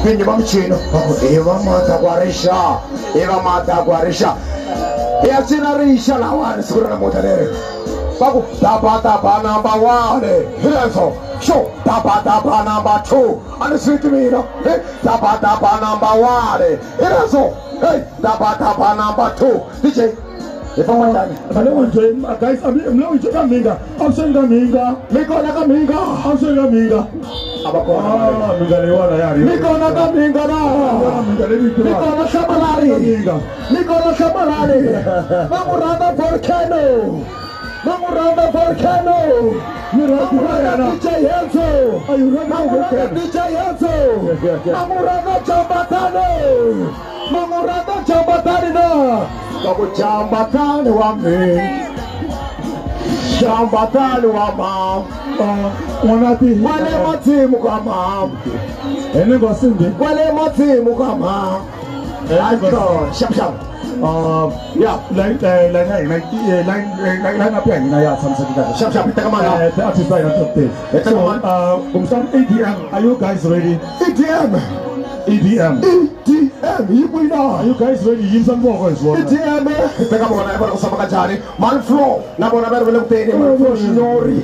Vinyo mamchino. Eva mata guarisha. Eva mata guarisha. E achina risha la wane sura na motanere. Baku tapa number 1. Hirenso. Show tapa number 2. And it's sweet me, no? Hey, tapa number 1. Hirenso. Hey, tapa number 2. DJ. If I want that, I don't want to, guys. I'm not going to Mhinga. I'm saying Mhinga. Miko na Mhinga. I'm saying Mhinga. Miko na Mhinga na. Miko na Shabalari. Miko na Shabalari. Mamurada volcano. Mamurada volcano. Mamurada DJ Enzo. Mamurada DJ Enzo. Mamurada Jambatano. Mamurada Jambatano. Baku jambatani wa mi, jambatani wa mam. Wale matimu kwa mam. Nengewansimbhi. Wale matimu kwa mam. Aiko, shap. Yeah, like up here, yeah, something like that. Shap. Take a man. The artist right on top there. So, EDM. Are you guys ready? EDM. Are you guys ready? Use some vocals. EDM. Take a man. Man flow. Na bona bero vele kupeni. Man flow signori.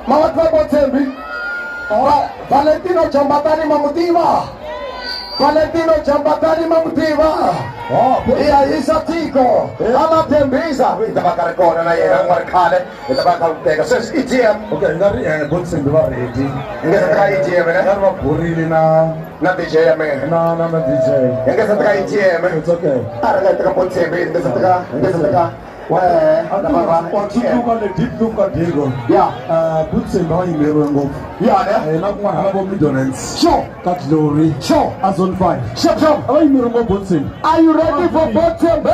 Mawata Botsembi. Valentino Jambatani Mamutiva. Iya isatiko. Ala tembiza. Itabaka rekona na yera markale. Itabaka uteka. So it's EDM. Okay, ngari Botsembi wa ready. Ngesa taka EDM na. Ngari wa burili na DJ ya me. Na DJ. Ngesa taka EDM. It's okay. Ara taka Botsembi. Ngesa taka. Yeah. Botsembi wa imero ngofu. Yeah. Na kwa habo midonance. Sure. Kat glory. Sure. As on fire. Shop. Wa imero ngofu Botsembi. Are you ready for Botsembi?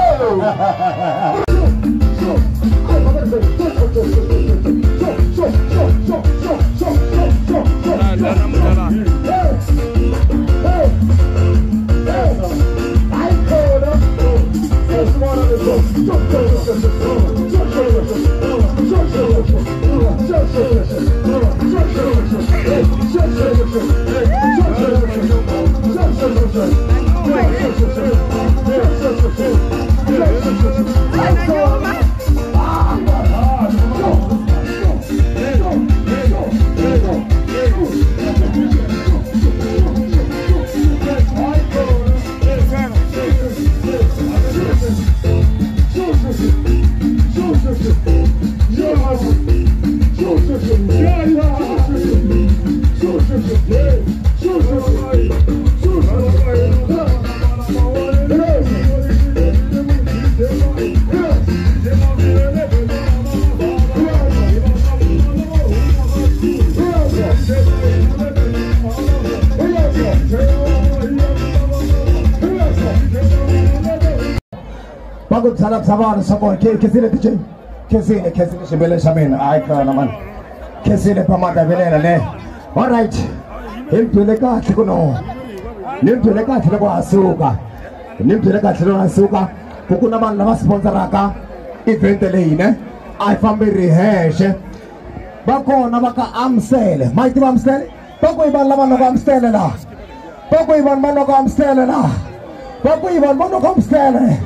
Bago sanap sawan sabon kesine DJ kesine shibele shamin aika naman kesine pamata belela le. All right, nimpeleka tikuno asuka kukuna man na sponsor aka event leine ai family rehearse bako na baka amstel mighty amstel bako iban laman no amstel la bako iban man no amstel la bako iban man no amstel.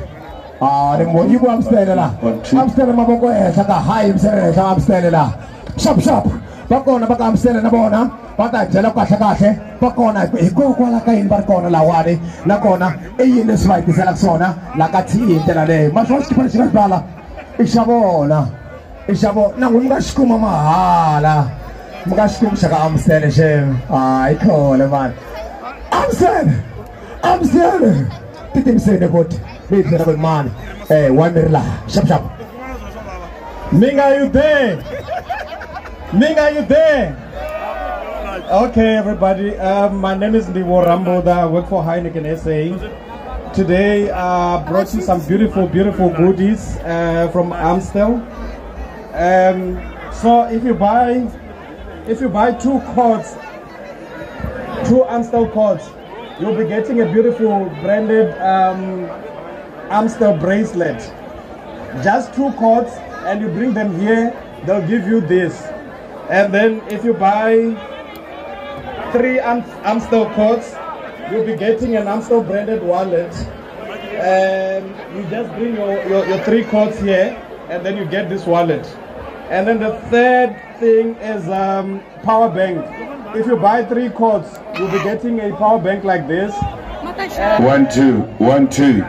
Ah, the more you amstel la amstel maboko saka high amstel la shop bako na baka amstel na bona pata jela kwa shakashe bako na iko kwa la kain barko na lawade na kona eyine swipe seleksona la kati intela mashoski parishika bala ishabona na ngumashikuma mahala mukashikuma shaka amstel shem iko le man amstel titimse de bot beautiful man wanderla shop Mhinga, you there? Okay, everybody. My name is Nengewansimbhi. I work for Heineken SA. Today, I brought you some beautiful goodies from Amstel. So, if you buy 2 cords, 2 Amstel cords, you'll be getting a beautiful branded Amstel bracelet. Just 2 cords, and you bring them here. They'll give you this. And then if you buy 3 Amstel codes, you'll be getting an Amstel branded wallet. And you just bring your 3 codes here, and then you get this wallet. And then the third thing is power bank. If you buy 3 codes, you'll be getting a power bank like this. 1 2 1 2